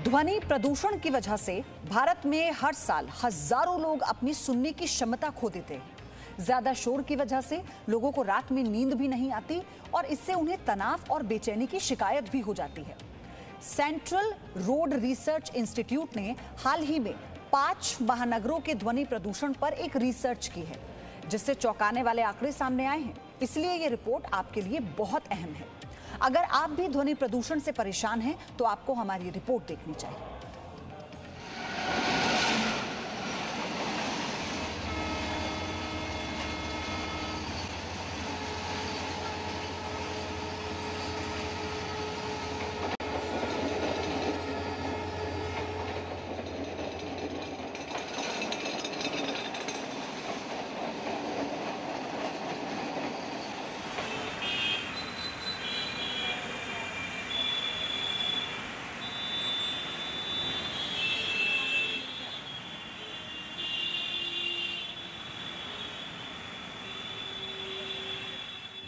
ध्वनि प्रदूषण की वजह से भारत में हर साल हजारों लोग अपनी सुनने की क्षमता खो देते हैं। ज्यादा शोर की वजह से लोगों को रात में नींद भी नहीं आती और इससे उन्हें तनाव और बेचैनी की शिकायत भी हो जाती है। सेंट्रल रोड रिसर्च इंस्टीट्यूट ने हाल ही में 5 महानगरों के ध्वनि प्रदूषण पर एक रिसर्च की है, जिससे चौंकाने वाले आंकड़े सामने आए हैं। इसलिए ये रिपोर्ट आपके लिए बहुत अहम है। अगर आप भी ध्वनि प्रदूषण से परेशान हैं तो आपको हमारी रिपोर्ट देखनी चाहिए।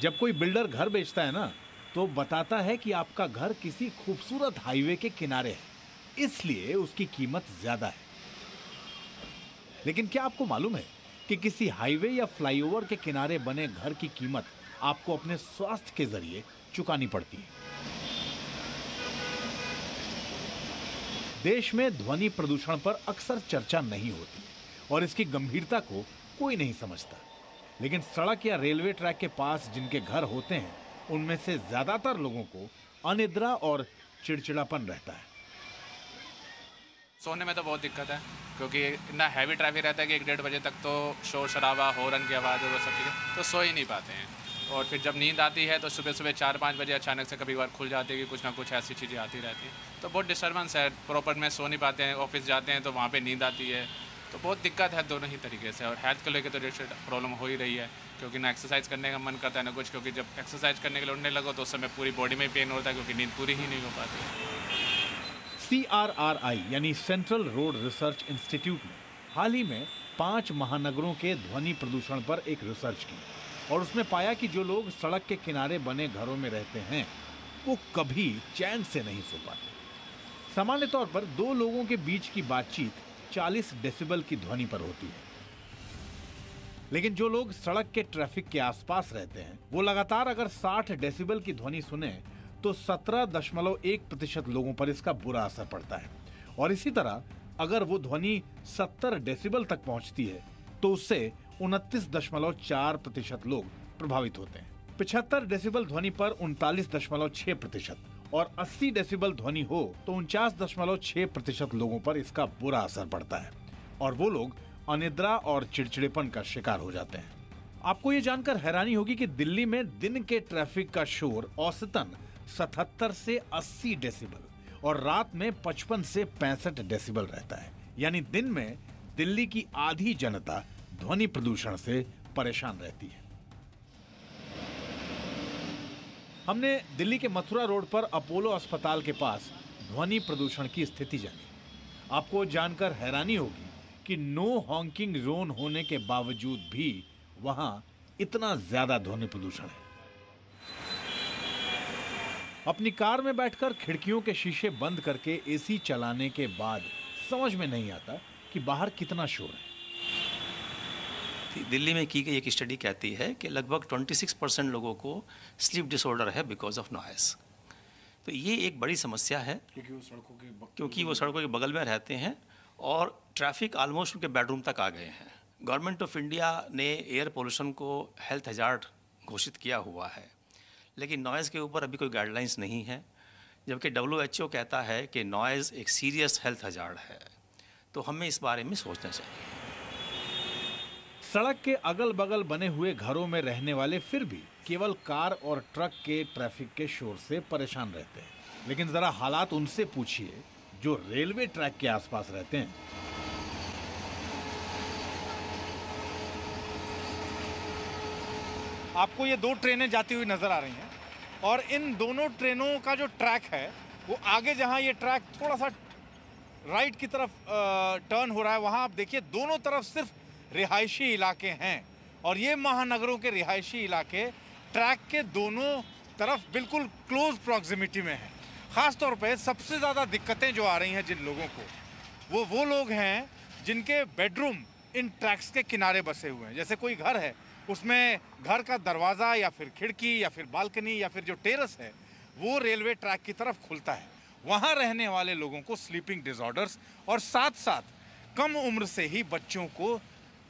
जब कोई बिल्डर घर बेचता है ना, तो बताता है कि आपका घर किसी खूबसूरत हाईवे के किनारे है, इसलिए उसकी कीमत ज्यादा है। लेकिन क्या आपको मालूम है कि किसी हाईवे या फ्लाईओवर के किनारे बने घर की कीमत आपको अपने स्वास्थ्य के जरिए चुकानी पड़ती है। देश में ध्वनि प्रदूषण पर अक्सर चर्चा नहीं होती और इसकी गंभीरता को कोई नहीं समझता। लेकिन सड़क या रेलवे ट्रैक के पास जिनके घर होते हैं, उनमें से ज्यादातर लोगों को अनिद्रा और चिड़चिड़ापन रहता है। सोने में तो बहुत दिक्कत है, क्योंकि इतना हैवी ट्रैफिक रहता है कि 1-1:30 बजे तक तो शोर शराबा, हॉर्न की आवाज़ और वो सब चीज़ें, तो सो ही नहीं पाते हैं। और फिर जब नींद आती है तो सुबह सुबह 4-5 बजे अचानक से कभी बार खुल जाती है कि कुछ ना कुछ ऐसी चीज़ें आती रहती हैं, तो बहुत डिस्टर्बेंस है। प्रॉपर में सो नहीं पाते हैं, ऑफिस जाते हैं तो वहाँ पे नींद आती है, तो बहुत दिक्कत है दोनों ही तरीके से। और हेल्थ को लेकर तो प्रॉब्लम हो ही रही है, क्योंकि ना एक्सरसाइज करने का मन करता है ना कुछ, क्योंकि जब एक्सरसाइज करने के लिए उठने लगो तो उस समय पूरी बॉडी में पेन होता है, क्योंकि नींद पूरी ही नहीं हो पाती। CRRI यानी सेंट्रल रोड रिसर्च इंस्टीट्यूट ने हाल ही में 5 महानगरों के ध्वनि प्रदूषण पर एक रिसर्च की और उसमें पाया कि जो लोग सड़क के किनारे बने घरों में रहते हैं, वो कभी चैन से नहीं सो पाते। सामान्य तौर पर 2 लोगों के बीच की बातचीत 40 डेसिबल की ध्वनि पर होती है, लेकिन जो लोग सड़क के ट्रैफिक के आसपास रहते हैं, वो लगातार अगर 60 डेसिबल की ध्वनि सुने तो 17.1% लोगों पर इसका बुरा असर पड़ता है। और इसी तरह अगर वो ध्वनि 70 डेसिबल तक पहुंचती है तो उससे 29.4% लोग प्रभावित होते हैं। 75 डेसिबल ध्वनि पर 39.6% और 80 डेसिबल ध्वनि हो तो 49.6% लोगों पर इसका बुरा असर पड़ता है और वो लोग अनिद्रा और चिड़चिड़ेपन का शिकार हो जाते हैं। आपको ये जानकर हैरानी होगी कि दिल्ली में दिन के ट्रैफिक का शोर औसतन 77 से 80 डेसिबल और रात में 55 से 65 डेसिबल रहता है। यानी दिन में दिल्ली की आधी जनता ध्वनि प्रदूषण से परेशान रहती है। हमने दिल्ली के मथुरा रोड पर अपोलो अस्पताल के पास ध्वनि प्रदूषण की स्थिति जानी। आपको जानकर हैरानी होगी कि नो हॉकिंग जोन होने के बावजूद भी वहां इतना ज्यादा ध्वनि प्रदूषण है। अपनी कार में बैठकर खिड़कियों के शीशे बंद करके एसी चलाने के बाद समझ में नहीं आता कि बाहर कितना शोर है। दिल्ली में की गई एक स्टडी कहती है कि लगभग 26% लोगों को स्लीप डिसऑर्डर है बिकॉज ऑफ नॉइस। तो ये एक बड़ी समस्या है, क्योंकि वो सड़कों के बगल में रहते हैं और ट्रैफिक ऑलमोस्ट उनके बेडरूम तक आ गए हैं। गवर्नमेंट ऑफ इंडिया ने एयर पोल्यूशन को हेल्थ हजार्ड घोषित किया हुआ है, लेकिन नॉइज़ के ऊपर अभी कोई गाइडलाइंस नहीं है, जबकि WHO कहता है कि नॉइज़ एक सीरियस हेल्थ हजार्ड है। तो हमें इस बारे में सोचना चाहिए। सड़क के अगल बगल बने हुए घरों में रहने वाले फिर भी केवल कार और ट्रक के ट्रैफिक के शोर से परेशान रहते हैं, लेकिन जरा हालात उनसे पूछिए जो रेलवे ट्रैक के आसपास रहते हैं। आपको ये 2 ट्रेनें जाती हुई नजर आ रही हैं और इन दोनों ट्रेनों का जो ट्रैक है वो आगे जहां ये ट्रैक थोड़ा सा राइट की तरफ टर्न हो रहा है, वहां आप देखिए दोनों तरफ सिर्फ रिहायशी इलाके हैं और ये महानगरों के रिहायशी इलाके ट्रैक के दोनों तरफ बिल्कुल क्लोज प्रॉक्सिमिटी में है ख़ास तौर पे सबसे ज़्यादा दिक्कतें जो आ रही हैं जिन लोगों को, वो लोग हैं जिनके बेडरूम इन ट्रैक्स के किनारे बसे हुए हैं। जैसे कोई घर है, उसमें घर का दरवाज़ा या फिर खिड़की या फिर बालकनी या फिर जो टेरेस है वो रेलवे ट्रैक की तरफ खुलता है। वहाँ रहने वाले लोगों को स्लीपिंग डिसऑर्डर्स और साथ साथ कम उम्र से ही बच्चों को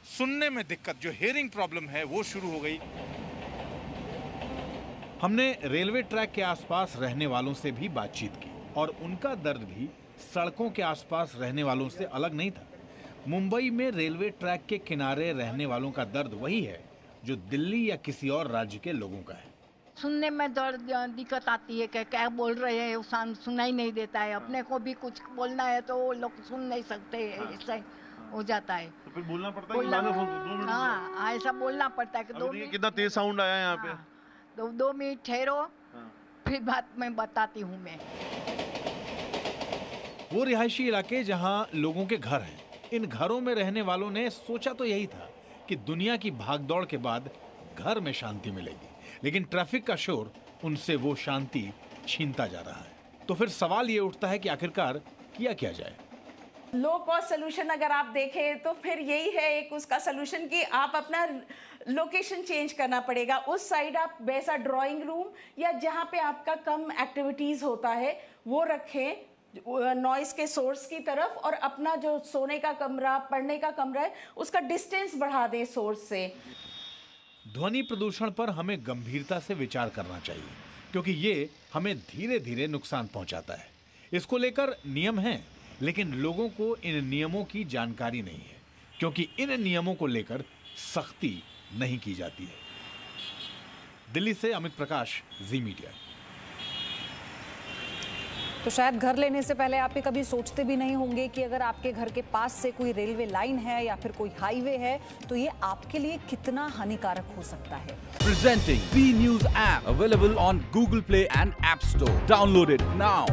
सुनने में दिक्कत, जो हियरिंग प्रॉब्लम है, वो शुरू हो गई। हमने रेलवे ट्रैक के आसपास रहने वालों से भी बातचीत की और उनका दर्द भी सड़कों के आसपास रहने वालों से अलग नहीं था। मुंबई में रेलवे ट्रैक के किनारे रहने वालों का दर्द वही है जो दिल्ली या किसी और राज्य के लोगों का है। सुनने में दर्द दिक्कत आती है कि क्या बोल रहे हैं, सुनाई नहीं देता है। अपने को भी कुछ बोलना है तो वो लोग सुन नहीं सकते, ऐसा हो जाता है। तो फिर बोलना पड़ता है कि मानो 2 मिनट। हाँ, ऐसा बोलना पड़ता है कि 2 मिनट। कितना तेज साउंड आया है यहाँ पे। तो 2 मिनट ठहरो, फिर बात मैं बताती हूँ। मैं वो रिहायशी इलाके जहां लोगों के घर हैं, इन घरों में रहने वालों ने सोचा तो यही था कि दुनिया की भागदौड़ के बाद घर में शांति मिलेगी, लेकिन ट्रैफिक का शोर उनसे वो शांति छीनता जा रहा है। तो फिर सवाल ये उठता है कि आखिरकार किया क्या जाए। लो कॉस्ट सोल्यूशन अगर आप देखें तो फिर यही है एक उसका सोल्यूशन कि आप अपना लोकेशन चेंज करना पड़ेगा। उस साइड आप वैसा ड्राइंग रूम या जहाँ पे आपका कम एक्टिविटीज़ होता है वो रखें नॉइस के सोर्स की तरफ, और अपना जो सोने का कमरा, पढ़ने का कमरा है, उसका डिस्टेंस बढ़ा दें सोर्स से। ध्वनि प्रदूषण पर हमें गंभीरता से विचार करना चाहिए, क्योंकि ये हमें धीरे धीरे नुकसान पहुंचाता है। इसको लेकर नियम हैं, लेकिन लोगों को इन नियमों की जानकारी नहीं है, क्योंकि इन नियमों को लेकर सख्ती नहीं की जाती है। दिल्ली से अमित प्रकाश, जी मीडिया। तो शायद घर लेने से पहले आप ये कभी सोचते भी नहीं होंगे कि अगर आपके घर के पास से कोई रेलवे लाइन है या फिर कोई हाईवे है तो ये आपके लिए कितना हानिकारक हो सकता है। Presenting B News app available on Google Play and App Store. Download it now.